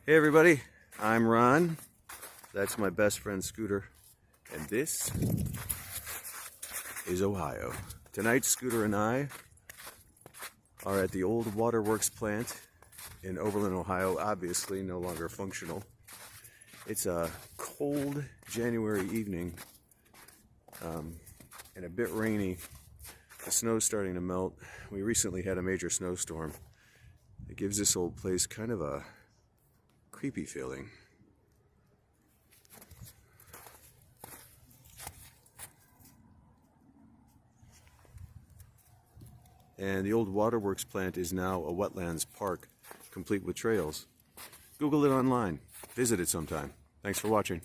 Hey everybody, I'm Ron. That's my best friend Scooter. And this is Ohio. Tonight Scooter and I are at the old Waterworks plant in Oberlin, Ohio, obviously no longer functional. It's a cold January evening and a bit rainy. The snow's starting to melt. We recently had a major snowstorm. It gives this old place kind of a creepy feeling. And the old Waterworks plant is now a wetlands park, complete with trails. Google it online. Visit it sometime. Thanks for watching.